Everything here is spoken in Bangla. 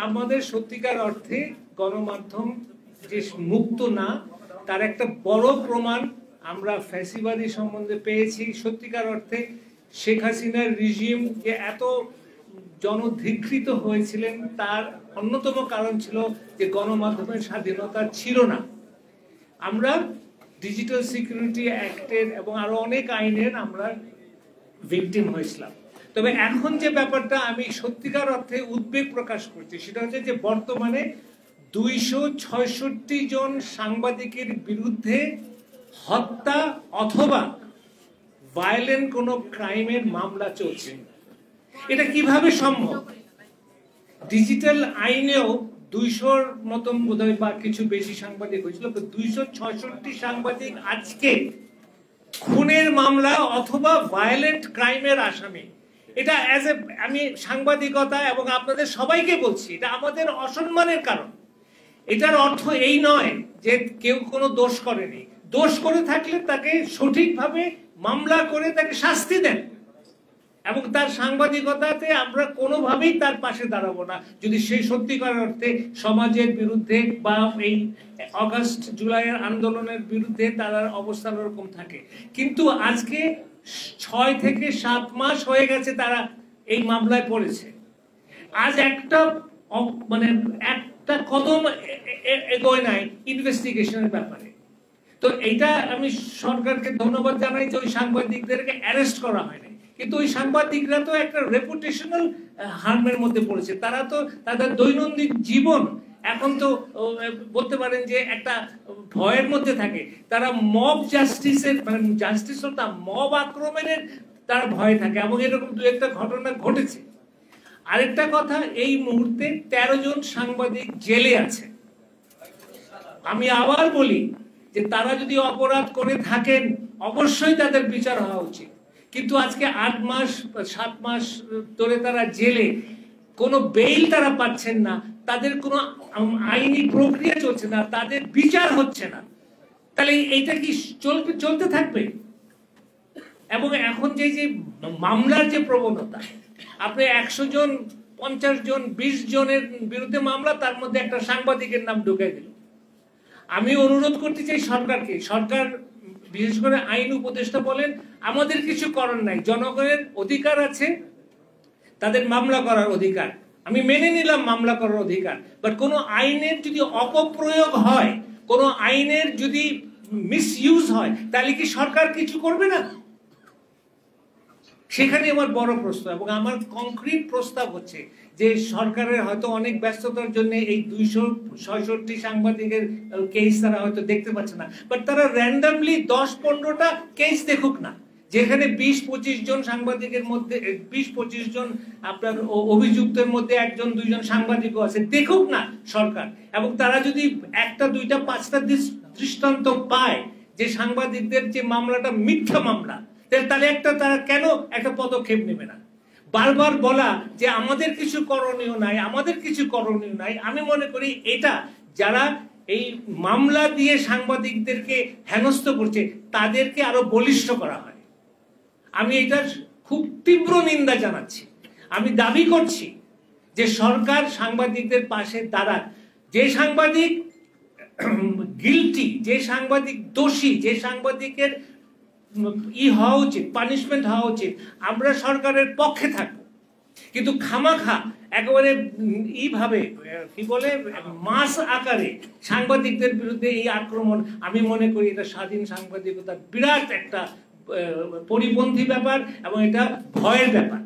আমাদের সত্যিকার অর্থে গণমাধ্যম যে মুক্ত না তার একটা বড় প্রমাণ আমরা ফ্যাসিবাদী সম্বন্ধে পেয়েছি। সত্যিকার অর্থে শেখ হাসিনার রিজিম যে এত জনধিকৃত হয়েছিলেন তার অন্যতম কারণ ছিল যে গণমাধ্যমের স্বাধীনতা ছিল না। আমরা ডিজিটাল সিকিউরিটি অ্যাক্টের এবং আরো অনেক আইনের আমরা ভিকটিম হয়েছিলাম। তবে এখন যে ব্যাপারটা আমি সত্যিকার অর্থে উদ্বেগ প্রকাশ করছি সেটা হচ্ছে যে বর্তমানে 266 জন সাংবাদিকের বিরুদ্ধে হত্যা অথবা ভায়োলেন্ট কোনো ক্রাইমের মামলা চলছে। এটা কিভাবে সম্ভব? ডিজিটাল আইনেও 200-র মতন বোধহয় বা কিছু বেশি সাংবাদিক হয়েছিল, 266 সাংবাদিক আজকে খুনের মামলা অথবা ভায়োলেন্ট ক্রাইমের আসামি। এটা আমি সাংবাদিকতা এবং আপনাদের সবাইকে বলছি, এটা আমাদের অসম্মানের কারণ। এটার অর্থ এই নয় যে কেউ কোনো দোষ করেনি। দোষ করে থাকলে তাকে সঠিকভাবে মামলা করে তাকে শাস্তি দেন, এবং তার সাংবাদিকতাতে আমরা কোনোভাবেই তার পাশে দাঁড়াবো না যদি সেই সত্যিকার অর্থে সমাজের বিরুদ্ধে বা এই আগস্ট জুলাইয়ের আন্দোলনের বিরুদ্ধে তার অবস্থান ওরকম থাকে। কিন্তু আজকে 6 থেকে 7 মাস হয়ে গেছে তারা এই মামলায় পড়েছে। আজ একটা কদম এগোয় নাই ইনভেস্টিগেশনের ব্যাপারে। তো এইটা আমি সরকারকে ধন্যবাদ জানাই যে ওই সাংবাদিকদেরকে অ্যারেস্ট করা হয়নি, কিন্তু ওই সাংবাদিকরা তো একটা রেপুটেশনাল হার্মের মধ্যে পড়েছে। তারা তো তাদের দৈনন্দিন জীবন এখন তো বলতে পারেন যে একটা ভয়ের মধ্যে থাকে। তারা মব জাস্টিসের জাস্টিস না মব আক্রমণের তারা ভয় থাকে, এবং এরকম দু একটা ঘটনা ঘটেছে। আরেকটা কথা, এই মুহূর্তে 13 জন সাংবাদিক জেলে আছে। আমি আবার বলি যে তারা যদি অপরাধ করে থাকেন অবশ্যই তাদের বিচার হওয়া উচিত, কিন্তু আজকে 8 মাস 7 মাস ধরে তারা জেলে, কোনো বেইল তারা পাচ্ছেন না, তাদের কোনো আইনি প্রক্রিয়া চলছে না, তাদের বিচার হচ্ছে না। তাহলে এইটা কি চলতে থাকবে? এবং এখন যে মামলার যে প্রবণতা, আপনি 100 জন 50 জন 20 জনের বিরুদ্ধে মামলা, তার মধ্যে একটা সাংবাদিকের নাম ঢুকাই দিল। আমি অনুরোধ করতে চাই সরকারকে, সরকার বিশেষ করে আইন উপদেষ্টা বলেন আমাদের কিছু করার নাই, জনগণের অধিকার আছে, তাদের মামলা করার অধিকার, আমি মেনে নিলাম মামলা করার অধিকার, বাট কোনো আইনের যদি অপপ্রয়োগ হয়, কোনো আইনের যদি মিসইউজ হয়, তাহলে কি সরকার কিছু করবে না? সেখানে আমার বড় প্রশ্ন, এবং আমার কংক্রিট প্রস্তাব হচ্ছে যে সরকারের হয়তো অনেক ব্যস্ততার জন্য এই 266 সাংবাদিকের কেস তারা হয়তো দেখতে পাচ্ছে না, বাট তারা র্যান্ডামলি 10-15টা কেস দেখুক না, যেখানে 20-25 জন সাংবাদিকের মধ্যে 20-25 জন আপনার অভিযুক্তের মধ্যে 1-2 জন সাংবাদিকও আছে, দেখুক না সরকার। এবং তারা যদি 1টা 2টা 5টা দৃষ্টান্ত পায় যে সাংবাদিকদের যে মামলাটা মিথ্যা মামলা, তাহলে তারা কেন একটা পদক্ষেপ নেবে না? বারবার বলা যে আমাদের কিছু করণীয় নাই, আমাদের কিছু করণীয় নাই, আমি মনে করি এটা যারা এই মামলা দিয়ে সাংবাদিকদেরকে হেনস্থ করছে তাদেরকে আরো বলিষ্ঠ করা হয়। আমি এটার খুব তীব্র নিন্দা জানাচ্ছি। আমি দাবি করছি যে সরকার সাংবাদিকদের পাশে দাঁড়াক। যে সাংবাদিক গিলটি, যে সাংবাদিক দোষী, যে সাংবাদিকের হওয়া উচিত, পানিশমেন্ট হওয়া উচিত, আমরা সরকারের পক্ষে থাকবো। কিন্তু খামাখা একেবারে এইভাবে কি বলে মাস আকারে সাংবাদিকদের বিরুদ্ধে এই আক্রমণ, আমি মনে করি এটা স্বাধীন সাংবাদিকতার বিরাট একটা পরিপন্থী ব্যাপার, এবং এটা ভয়ের ব্যাপার।